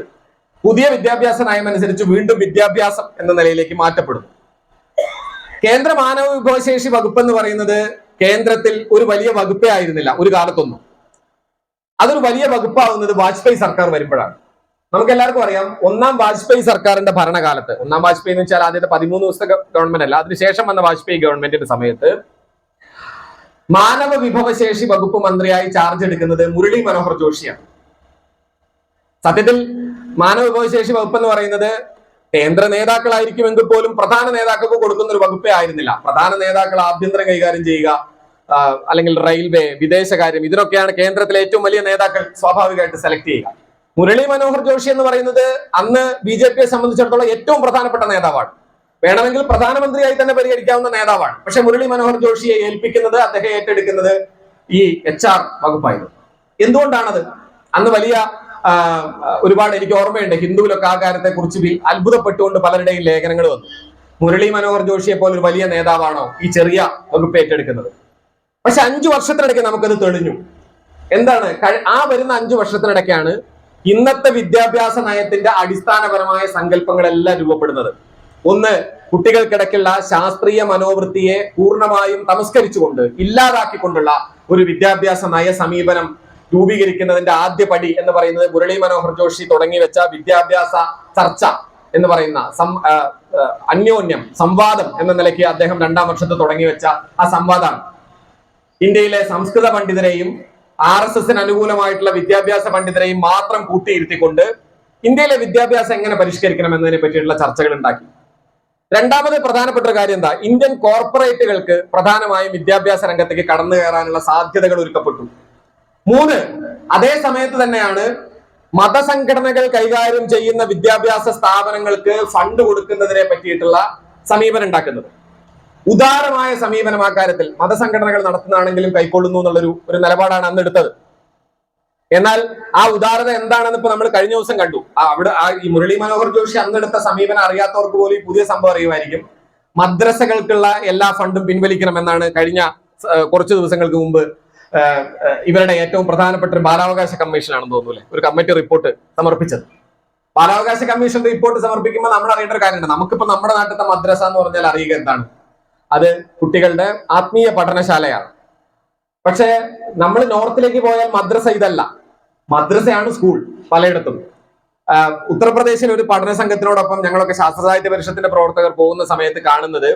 പുതിയ വിദ്യാഭ്യാസ നയം അനുസരിച്ച് വീണ്ടും വിദ്യാഭ്യാസം എന്ന നിലയിലേക്ക് മാറ്റപ്പെടുന്നു. കേന്ദ്ര മാനവ വിഭവശേഷി വകുപ്പ് എന്ന് പറയുന്നത് കേന്ദ്രത്തിൽ ഒരു വലിയ വകുപ്പേ ആയിരുന്നില്ല ഒരു കാലത്തൊന്നും. അതൊരു വലിയ വകുപ്പാവുന്നത് വാജ്പേയി സർക്കാർ വരുമ്പോഴാണ്. നമുക്ക് എല്ലാവർക്കും അറിയാം, ഒന്നാം വാജ്പേയി സർക്കാരിന്റെ ഭരണകാലത്ത്, ഒന്നാം വാജ്പേയി എന്ന് വെച്ചാൽ ആദ്യത്തെ 13 ദിവസത്തെ ഗവൺമെന്റ് അല്ല, അതിനുശേഷം വന്ന വാജ്പേയി ഗവൺമെന്റിന്റെ സമയത്ത് മാനവ വിഭവശേഷി വകുപ്പ് മന്ത്രിയായി ചാർജ് എടുക്കുന്നത് മുരളി മനോഹർ ജോഷിയാണ്. സത്യത്തിൽ മാനവ വിഭവശേഷി വകുപ്പ് എന്ന് പറയുന്നത് കേന്ദ്ര നേതാക്കളായിരിക്കുമെങ്കിൽ പോലും പ്രധാന നേതാക്കൾക്ക് കൊടുക്കുന്ന ഒരു വകുപ്പേ ആയിരുന്നില്ല. പ്രധാന നേതാക്കൾ ആഭ്യന്തരം കൈകാര്യം ചെയ്യുക, അല്ലെങ്കിൽ റെയിൽവേ, വിദേശകാര്യം, ഇതിനൊക്കെയാണ് കേന്ദ്രത്തിലെ ഏറ്റവും വലിയ നേതാക്കൾ സ്വാഭാവികമായിട്ട് സെലക്ട് ചെയ്യുക. മുരളി മനോഹർ ജോഷി എന്ന് പറയുന്നത് അന്ന് BJPയെ സംബന്ധിച്ചിടത്തോളം ഏറ്റവും പ്രധാനപ്പെട്ട നേതാവാണ്. വേണമെങ്കിൽ പ്രധാനമന്ത്രിയായി തന്നെ പരിഗണിക്കാവുന്ന നേതാവാണ്. പക്ഷെ മുരളി മനോഹർ ജോഷിയെ ഏൽപ്പിക്കുന്നത്, അദ്ദേഹം ഏറ്റെടുക്കുന്നത് ഈ HR വകുപ്പായിരുന്നു. എന്തുകൊണ്ടാണത്? അന്ന് വലിയ ഒരുപാട്, എനിക്ക് ഓർമ്മയുണ്ട്, ഹിന്ദുവിലൊക്കെ ആ കാര്യത്തെ കുറിച്ച് അത്ഭുതപ്പെട്ടുകൊണ്ട് പലരുടെയും ലേഖനങ്ങൾ വന്നു. മുരളി മനോഹർ ജോഷിയെ പോലെ ഒരു വലിയ നേതാവാണോ ഈ ചെറിയ വകുപ്പ് ഏറ്റെടുക്കുന്നത്? പക്ഷെ 5 വർഷത്തിനിടയ്ക്ക് നമുക്കത് തെളിഞ്ഞു. എന്താണ്? ആ വരുന്ന 5 വർഷത്തിനിടയ്ക്കാണ് ഇന്നത്തെ വിദ്യാഭ്യാസ നയത്തിന്റെ അടിസ്ഥാനപരമായ സങ്കല്പങ്ങളെല്ലാം രൂപപ്പെടുന്നത്. ഒന്ന്, കുട്ടികൾക്കിടയ്ക്കുള്ള ശാസ്ത്രീയ മനോവൃത്തിയെ പൂർണ്ണമായും തമസ്കരിച്ചുകൊണ്ട്, ഇല്ലാതാക്കിക്കൊണ്ടുള്ള ഒരു വിദ്യാഭ്യാസ നയ സമീപനം രൂപീകരിക്കുന്നതിന്റെ ആദ്യ പടി എന്ന് പറയുന്നത് മുരളി മനോഹർ ജോഷി തുടങ്ങി വെച്ച വിദ്യാഭ്യാസ ചർച്ച എന്ന് പറയുന്ന അന്യോന്യം സംവാദം എന്ന നിലയ്ക്ക് അദ്ദേഹം 2ാം വർഷത്ത് തുടങ്ങി വെച്ച ആ സംവാദമാണ്. ഇന്ത്യയിലെ സംസ്കൃത പണ്ഡിതരെയും RSSന് അനുകൂലമായിട്ടുള്ള വിദ്യാഭ്യാസ പണ്ഡിതരെയും മാത്രം കൂട്ടിയിരുത്തിക്കൊണ്ട് ഇന്ത്യയിലെ വിദ്യാഭ്യാസം എങ്ങനെ പരിഷ്കരിക്കണം എന്നതിനെ പറ്റിയിട്ടുള്ള ചർച്ചകൾ ഉണ്ടാക്കി. രണ്ടാമത് പ്രധാനപ്പെട്ട ഒരു കാര്യം എന്താ? ഇന്ത്യൻ കോർപ്പറേറ്റുകൾക്ക് പ്രധാനമായും വിദ്യാഭ്യാസ രംഗത്തേക്ക് കടന്നു കയറാനുള്ള സാധ്യതകൾ ഒരുക്കപ്പെട്ടു. 3, അതേ സമയത്ത് തന്നെയാണ് മതസംഘടനകൾ കൈകാര്യം ചെയ്യുന്ന വിദ്യാഭ്യാസ സ്ഥാപനങ്ങൾക്ക് ഫണ്ട് കൊടുക്കുന്നതിനെ പറ്റിയിട്ടുള്ള സമീപനം ഉണ്ടാക്കുന്നത്. ഉദാരമായ സമീപനം ആ കാര്യത്തിൽ മതസംഘടനകൾ നടത്തുന്നതാണെങ്കിലും കൈക്കൊള്ളുന്നു എന്നുള്ളൊരു നിലപാടാണ് അന്ന് എടുത്തത്. എന്നാൽ ആ ഉദാരത എന്താണെന്ന് ഇപ്പൊ നമ്മൾ കഴിഞ്ഞ ദിവസം കണ്ടു. ഈ മുരളി മനോഹർ ജോഷി അന്നെടുത്ത സമീപനം അറിയാത്തവർക്ക് പോലും ഈ പുതിയ സംഭവം അറിയുമായിരിക്കും. മദ്രസകൾക്കുള്ള എല്ലാ ഫണ്ടും പിൻവലിക്കണം എന്നാണ് കഴിഞ്ഞ കുറച്ചു ദിവസങ്ങൾക്ക് മുമ്പ് ഇവരുടെ ഏറ്റവും പ്രധാനപ്പെട്ട ഒരു ബാലാവകാശ കമ്മീഷൻ ആണെന്ന് തോന്നുന്നു, ഒരു കമ്മിറ്റി റിപ്പോർട്ട് സമർപ്പിച്ചത്. ബാലാവകാശ കമ്മീഷൻ റിപ്പോർട്ട് സമർപ്പിക്കുമ്പോൾ നമ്മൾ അറിയേണ്ട ഒരു കാര്യമുണ്ട്. നമുക്കിപ്പോ നമ്മുടെ നാട്ടിലത്തെ മദ്രസ എന്ന് പറഞ്ഞാൽ അറിയുക എന്താണ്? അത് കുട്ടികളുടെ ആത്മീയ പഠനശാലയാണ്. പക്ഷേ നമ്മൾ നോർത്തിലേക്ക് പോയാൽ മദ്രസ ഇതല്ല, മദ്രസയാണ് സ്കൂൾ പലയിടത്തും. ഉത്തർപ്രദേശിൽ ഒരു പഠന സംഘത്തിനോടൊപ്പം ഞങ്ങളൊക്കെ ശാസ്ത്ര സാഹിത്യ പരിഷത്തിന്റെ പ്രവർത്തകർ പോകുന്ന സമയത്ത് കാണുന്നത്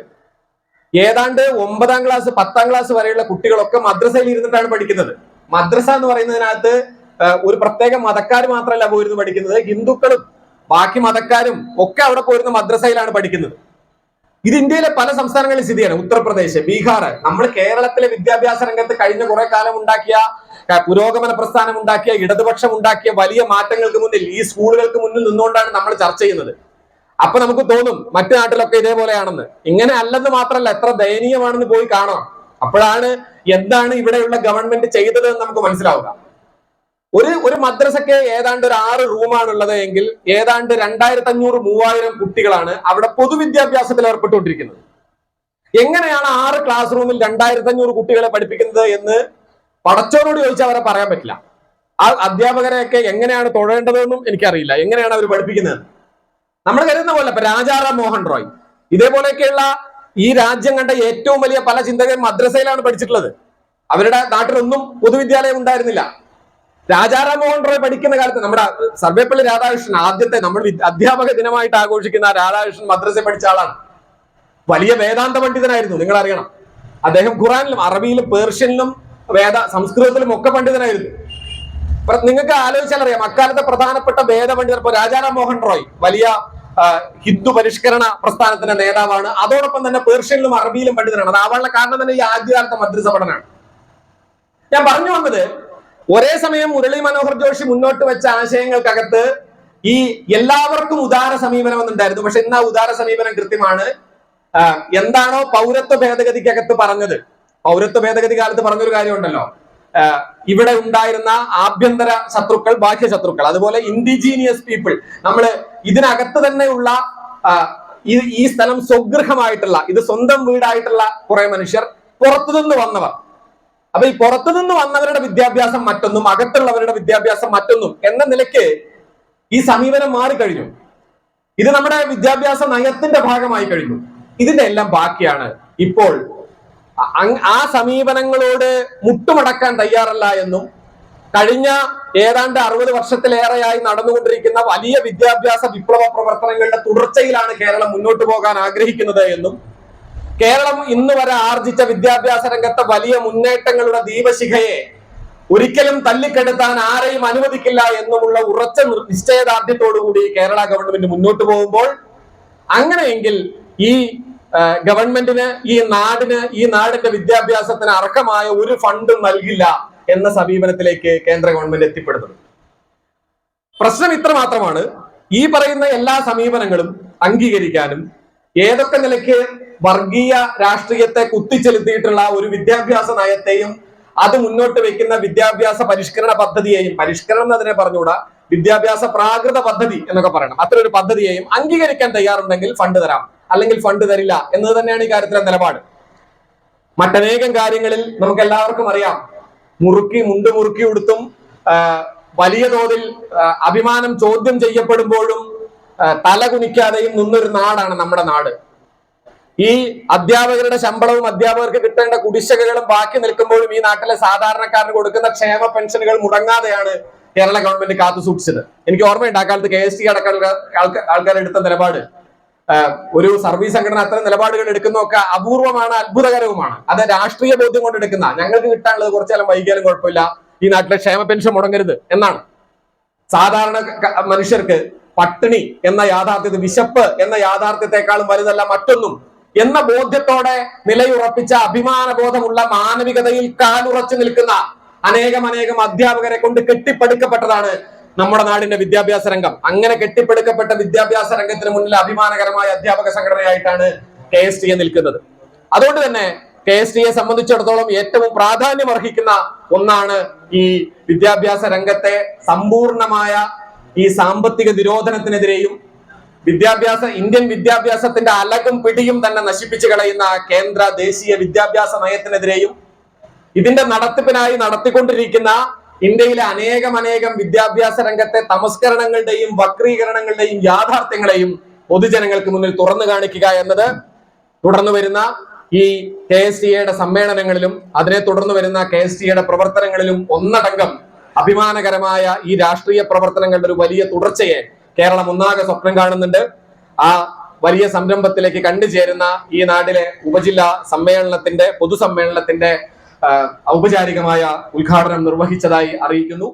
ഏതാണ്ട് 9ാം ക്ലാസ് 10ാം ക്ലാസ് വരെയുള്ള കുട്ടികളൊക്കെ മദ്രസയിൽ ഇരുന്നിട്ടാണ് പഠിക്കുന്നത്. മദ്രസ എന്ന് പറയുന്നതിനകത്ത് ഒരു പ്രത്യേക മതക്കാർ മാത്രമല്ല പോയിരുന്നു പഠിക്കുന്നത്, ഹിന്ദുക്കളും ബാക്കി മതക്കാരും ഒക്കെ അവിടെ പോയിരുന്ന മദ്രസയിലാണ് പഠിക്കുന്നത്. ഇത് ഇന്ത്യയിലെ പല സംസ്ഥാനങ്ങളിൽ സ്ഥിതിയാണ്. ഉത്തർപ്രദേശ്, ബീഹാർ. നമ്മൾ കേരളത്തിലെ വിദ്യാഭ്യാസ രംഗത്ത് കഴിഞ്ഞ കുറെ കാലം ഉണ്ടാക്കിയ പുരോഗമന പ്രസ്ഥാനം ഉണ്ടാക്കിയ ഇടതുപക്ഷം ഉണ്ടാക്കിയ വലിയ മാറ്റങ്ങൾക്ക് മുന്നിൽ ഈ സ്കൂളുകൾക്ക് മുന്നിൽ നിന്നുകൊണ്ടാണ് നമ്മൾ ചർച്ച ചെയ്യുന്നത്. അപ്പൊ നമുക്ക് തോന്നും മറ്റു നാട്ടിലൊക്കെ ഇതേപോലെയാണെന്ന്. ഇങ്ങനെ അല്ലെന്ന് മാത്രമല്ല, എത്ര ദയനീയമാണെന്ന് പോയി കാണാം. അപ്പോഴാണ് എന്താണ് ഇവിടെയുള്ള ഗവൺമെന്റ് ചെയ്തത് എന്ന് നമുക്ക് മനസ്സിലാവുക. ഒരു മദ്രസയ്ക്ക് ഏതാണ്ട് ഒരു 6 റൂമാണുള്ളത് എങ്കിൽ ഏതാണ്ട് 2500-3000 കുട്ടികളാണ് അവിടെ പൊതുവിദ്യാഭ്യാസത്തിൽ ഏർപ്പെട്ടുകൊണ്ടിരിക്കുന്നത്. എങ്ങനെയാണ് 6 ക്ലാസ് റൂമിൽ 2500 കുട്ടികളെ പഠിപ്പിക്കുന്നത് എന്ന് പടച്ചോനോട് ചോദിച്ചാൽ അവരെ പറയാൻ പറ്റില്ല. ആ അധ്യാപകരെയൊക്കെ എങ്ങനെയാണ് തൊഴേണ്ടതെന്നും എനിക്കറിയില്ല, എങ്ങനെയാണ് അവർ പഠിപ്പിക്കുന്നത്. നമ്മൾ കരുതുന്ന പോലെ ഇപ്പൊ രാജാറാം മോഹൻ റോയ് ഇതേപോലെയൊക്കെയുള്ള ഈ രാജ്യം കണ്ട ഏറ്റവും വലിയ പല ചിന്തകരും മദ്രസയിലാണ് പഠിച്ചിട്ടുള്ളത്. അവരുടെ നാട്ടിലൊന്നും പൊതുവിദ്യാലയം ഉണ്ടായിരുന്നില്ല. രാജാറാം മോഹൻ റോയ് പഠിക്കുന്ന കാലത്ത് നമ്മുടെ സർവേപ്പള്ളി രാധാകൃഷ്ണൻ, ആദ്യത്തെ നമ്മൾ അധ്യാപക ദിനമായിട്ട് ആഘോഷിക്കുന്ന രാധാകൃഷ്ണൻ മദ്രസയിൽ പഠിച്ച ആളാണ്. വലിയ വേദാന്ത പണ്ഡിതനായിരുന്നു, നിങ്ങൾ അറിയണം. അദ്ദേഹം ഖുറാനിലും അറബിയിലും പേർഷ്യനിലും സംസ്കൃതത്തിലും ഒക്കെ പണ്ഡിതനായിരുന്നു. നിങ്ങൾക്ക് ആലോചിച്ചാൽ അറിയാം, അക്കാലത്തെ പ്രധാനപ്പെട്ട വേദപണ്ഡിതർ ഇപ്പൊ രാജാറാം മോഹൻ റോയ് വലിയ ഹിന്ദു പരിഷ്കരണ പ്രസ്ഥാനത്തിന്റെ നേതാവാണ്. അതോടൊപ്പം തന്നെ പേർഷ്യനിലും അറബിയിലും പണ്ഡിതനാണ്. അത് ആവാനുള്ള കാരണം തന്നെ ഈ ആദ്യകാലത്തെ മദ്രസ പഠനമാണ്. ഞാൻ പറഞ്ഞു വന്നത്, ഒരേ സമയം മുരളി മനോഹർ ജോഷി മുന്നോട്ട് വെച്ച ആശയങ്ങൾക്കകത്ത് ഈ എല്ലാവർക്കും ഉദാര സമീപനം എന്നുണ്ടായിരുന്നു. പക്ഷെ ഇന്ന് ആ ഉദാര സമീപനം കൃത്യമാണ്. എന്താണോ പൗരത്വ ഭേദഗതിക്കകത്ത് പറഞ്ഞത്, പൗരത്വ ഭേദഗതി കാലത്ത് പറഞ്ഞൊരു കാര്യമുണ്ടല്ലോ, ഇവിടെ ഉണ്ടായിരുന്ന ആഭ്യന്തര ശത്രുക്കൾ, ബാഹ്യ ശത്രുക്കൾ, അതുപോലെ ഇൻഡിജീനിയസ് പീപ്പിൾ, നമ്മള് ഇതിനകത്ത് തന്നെയുള്ള ഈ സ്ഥലം സ്വഗൃഹമായിട്ടുള്ള, ഇത് സ്വന്തം വീടായിട്ടുള്ള കുറെ മനുഷ്യർ, പുറത്തുനിന്ന് വന്നവർ. അപ്പൊ ഈ പുറത്തുനിന്ന് വന്നവരുടെ വിദ്യാഭ്യാസം മറ്റൊന്നും, അകത്തുള്ളവരുടെ വിദ്യാഭ്യാസം മറ്റൊന്നും എന്ന നിലയ്ക്ക് ഈ സമീപനം മാറിക്കഴിഞ്ഞു. ഇത് നമ്മുടെ വിദ്യാഭ്യാസ നയത്തിന്റെ ഭാഗമായി കഴിഞ്ഞു. ഇതിന്റെ എല്ലാം ബാക്കിയാണ് ഇപ്പോൾ ആ സമീപനങ്ങളോട് മുട്ടുമടക്കാൻ തയ്യാറല്ല എന്നും കഴിഞ്ഞ ഏതാണ്ട് 60 വർഷത്തിലേറെയായി നടന്നുകൊണ്ടിരിക്കുന്ന വലിയ വിദ്യാഭ്യാസ വിപ്ലവ പ്രവർത്തനങ്ങളുടെ തുടർച്ചയിലാണ് കേരളം മുന്നോട്ട് പോകാൻ ആഗ്രഹിക്കുന്നത് എന്നും കേരളം ഇന്ന് വരെ ആർജിച്ച വിദ്യാഭ്യാസ രംഗത്തെ വലിയ മുന്നേറ്റങ്ങളുടെ ദീപശിഖയെ ഒരിക്കലും തല്ലിക്കെടുത്താൻ ആരെയും അനുവദിക്കില്ല എന്നുമുള്ള ഉറച്ച നിശ്ചയദാർഢ്യത്തോടുകൂടി കേരള ഗവൺമെന്റ് മുന്നോട്ട് പോകുമ്പോൾ, അങ്ങനെയെങ്കിൽ ഈ ഗവൺമെന്റിന്, ഈ നാടിന്റെ വിദ്യാഭ്യാസത്തിന് അർഹമായ ഒരു ഫണ്ടും നൽകില്ല എന്ന സമീപനത്തിലേക്ക് കേന്ദ്ര ഗവൺമെന്റ് എത്തിപ്പെടുന്നത്. പ്രശ്നം ഇത്ര മാത്രമാണ്, ഈ പറയുന്ന എല്ലാ സമീപനങ്ങളും അംഗീകരിക്കാനും ഏതൊക്കെ നിലയ്ക്ക് വർഗീയ രാഷ്ട്രീയത്തെ കുത്തിച്ചെലുത്തിയിട്ടുള്ള ഒരു വിദ്യാഭ്യാസ നയത്തെയും അത് മുന്നോട്ട് വെക്കുന്ന വിദ്യാഭ്യാസ പരിഷ്കരണ പദ്ധതിയെയും, പരിഷ്കരണം എന്നതിനെ പറഞ്ഞുകൂടാ, വിദ്യാഭ്യാസ പ്രാകൃത പദ്ധതി എന്നൊക്കെ പറയണം, അത്ര ഒരു പദ്ധതിയെയും അംഗീകരിക്കാൻ തയ്യാറുണ്ടെങ്കിൽ ഫണ്ട് തരാം, അല്ലെങ്കിൽ ഫണ്ട് തരില്ല എന്നത് തന്നെയാണ് ഈ കാര്യത്തിലെ നിലപാട്. മറ്റനേകം കാര്യങ്ങളിൽ നമുക്ക് എല്ലാവർക്കും അറിയാം, മുണ്ട് മുറുക്കി ഉടുത്തും വലിയ തോതിൽ അഭിമാനം ചോദ്യം ചെയ്യപ്പെടുമ്പോഴും തല കുനിക്കാതെയും നിന്നൊരു നാടാണ് നമ്മുടെ നാട്. ഈ അധ്യാപകരുടെ ശമ്പളവും അധ്യാപകർക്ക് കിട്ടേണ്ട കുടിശ്ശികകളും ബാക്കി നിൽക്കുമ്പോഴും ഈ നാട്ടിലെ സാധാരണക്കാരന് കൊടുക്കുന്ന ക്ഷേമ പെൻഷനുകൾ മുടങ്ങാതെയാണ് കേരള ഗവൺമെന്റ് കാത്തു സൂക്ഷിച്ചത്. എനിക്ക് ഓർമ്മയുണ്ട്, ആ കാലത്ത് KST അടക്കമുള്ള ആൾക്കാരെടുത്ത നിലപാട്, ഒരു സർവീസ് സംഘടന അത്തരം നിലപാടുകൾ എടുക്കുന്നതൊക്കെ അപൂർവമാണ്, അത്ഭുതകരവുമാണ്. അത് രാഷ്ട്രീയ ബോധ്യം കൊണ്ട് എടുക്കുന്ന, ഞങ്ങൾക്ക് കിട്ടാനുള്ളത് കുറച്ചാലും വൈകിയാലും കുഴപ്പമില്ല, ഈ നാട്ടിലെ ക്ഷേമ പെൻഷൻ മുടങ്ങരുത് എന്നാണ്. സാധാരണ മനുഷ്യർക്ക് പട്ടിണി എന്ന യാഥാർത്ഥ്യത്തെ, വിശപ്പ് എന്ന യാഥാർത്ഥ്യത്തെക്കാളും വലുതല്ല മറ്റൊന്നും എന്ന ബോധ്യത്തോടെ നിലയുറപ്പിച്ച, അഭിമാന ബോധമുള്ള, മാനവികതയിൽ കാലുറച്ചു നിൽക്കുന്ന അനേകം അധ്യാപകരെ കൊണ്ട് കെട്ടിപ്പടുക്കപ്പെട്ടതാണ് നമ്മുടെ നാടിന്റെ വിദ്യാഭ്യാസ രംഗം. അങ്ങനെ കെട്ടിപ്പടുക്കപ്പെട്ട വിദ്യാഭ്യാസ രംഗത്തിന് മുന്നിൽ അഭിമാനകരമായ അധ്യാപക സംഘടനയായിട്ടാണ് KSTA നിൽക്കുന്നത്. അതുകൊണ്ട് തന്നെ KSTയെ സംബന്ധിച്ചിടത്തോളം ഏറ്റവും പ്രാധാന്യം അർഹിക്കുന്ന ഒന്നാണ് ഈ വിദ്യാഭ്യാസ രംഗത്തെ സമ്പൂർണമായ ഈ സാമ്പത്തിക നിരോധനത്തിനെതിരെയും ഇന്ത്യൻ വിദ്യാഭ്യാസത്തിന്റെ അലകും പിടിയും തന്നെ നശിപ്പിച്ചു കളയുന്ന ദേശീയ വിദ്യാഭ്യാസ നയത്തിനെതിരെയും ഇതിന്റെ നടത്തിപ്പിനായി നടത്തിക്കൊണ്ടിരിക്കുന്ന ഇന്ത്യയിലെ അനേകം വിദ്യാഭ്യാസ രംഗത്തെ തമസ്കരണങ്ങളുടെയും വക്രീകരണങ്ങളുടെയും യാഥാർത്ഥ്യങ്ങളെയും പൊതുജനങ്ങൾക്ക് മുന്നിൽ തുറന്നു കാണിക്കുക എന്നത് തുടർന്നു വരുന്ന ഈ KSTAയുടെ സമ്മേളനങ്ങളിലും അതിനെ തുടർന്ന് വരുന്ന KSTAയുടെ പ്രവർത്തനങ്ങളിലും ഒന്നടങ്കം അഭിമാനകരമായ ഈ രാഷ്ട്രീയ പ്രവർത്തനങ്ങളുടെ ഒരു വലിയ തുടർച്ചയെ കേരളം ഒന്നാകെ സ്വപ്നം കാണുന്നുണ്ട്. ആ വലിയ സംരംഭത്തിലേക്ക് കണ്ടുചേരുന്ന ഈ നാട്ടിലെ ഉപജില്ലാ സമ്മേളനത്തിന്റെ പൊതുസമ്മേളനത്തിന്റെ ഔപചാരികമായ ഉദ്ഘാടനം നിർവഹിച്ചതായി അറിയിക്കുന്നു.